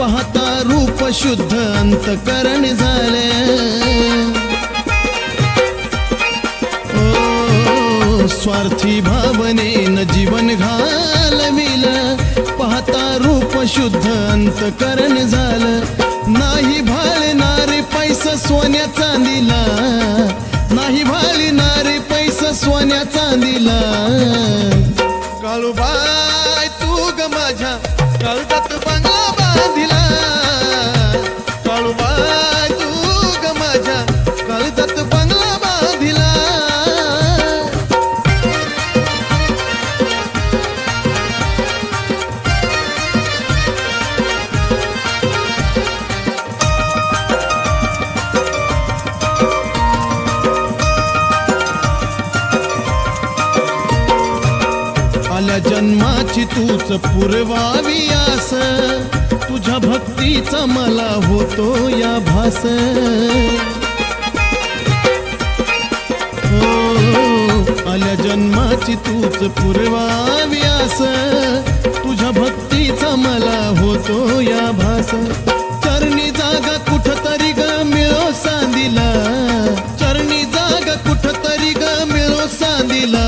पाहता रूप शुद्ध अंतकरण झाले। ओ स्वार्थी भावनेन जीवन घालविल, पाहता रूप शुद्ध अंतकरण झालं। नाही भाळणारे पैसा सोन्या चांदीला, नाही भाळणारे पैसा सोन्या चांदीला। काळूबाई तू ग माझ्या काळजात बंगला बांधिला, काळूबाई तू ग माझ्या काळजात बंगला बांधिला। आल्या जन्माची तूच पुरवावी आस, तुझ्या भक्तीचा मला होतो या भास। हो आल्या जन्माची तूच पुरवावी आस, तुझ्या भक्तीचा मला होतो या भास। चरणी जागा कुठतरी ग मिळो सांदिला, चरणी जागा कुठतरी ग मिळो सांदिला।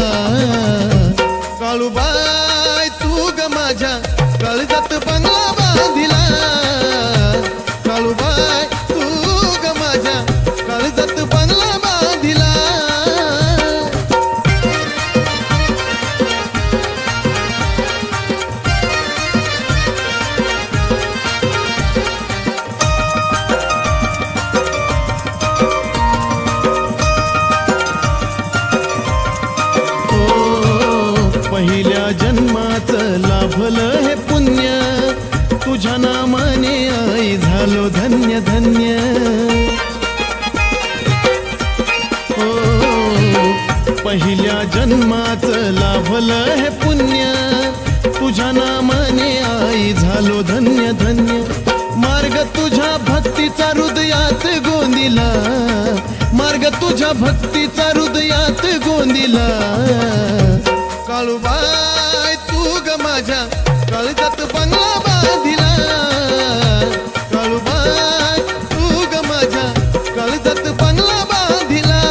काळूबाई तू ग माझ्या काळजात बंगला बांधिला, काळूबाई तू ग माझ्या काळजात बंगला बांधिला। पहिल्या जन्माचं लाभलं हे पुण्य, तुझ्या नामाने आई झालो धन्य धन्य। हो पहिल्या जन्माचं लाभलं हे पुण्य, तुझ्या नामाने आई झालो धन्य धन्य। मार्ग तुझ्या भक्तीचा हृदयात गोंदिला, मार्ग तुझ्या भक्तीचा हृदयात गोंदिला। काळूबाई तू ग माझ्या काळजात बंगला बांधिला, काळूबाई तू ग माझ्या काळजात बंगला बांधिला।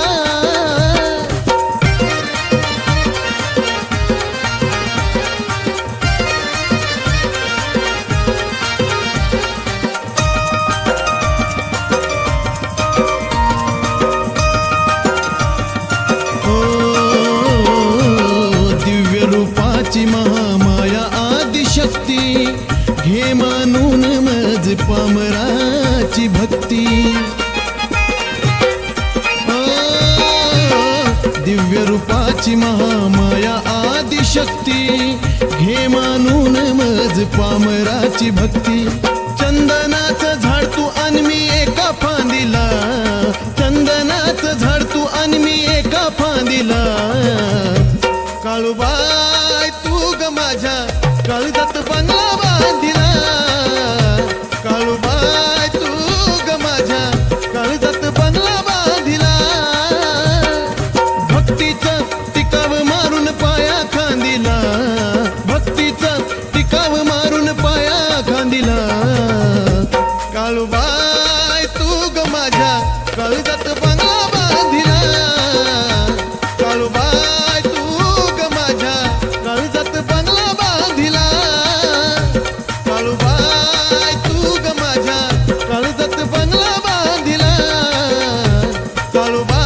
महामाया आदिशक्ती, घे मानून मज पामराची भक्ती। दिव्य रूपाची महामाया आदिशक्ती, घे मानून मज पामराची भक्ती। चंदनाचं झाड तू आणि मी एका फांदीला, चंदनाचं झाड तू आणि मी एका फांदीला। काळूबाई तू ग माझ्या काळजात बंगला बांधिला, काळूबाई तू ग माझ्या काळजात बंगला बांधिला। भक्तीचं टिकाव मारून पाया खांदिला, भक्तीचं टिकाव मारून पाया खांदिला। काळूबाई तू ग माझ्या काळजात बंगला बांधिला, काळूबाई तू ग माझ्या काळजात बंगला बांधिला, काळूबाई तू ग माझ्या काळजात बंगला बांधिला, काळूबाई।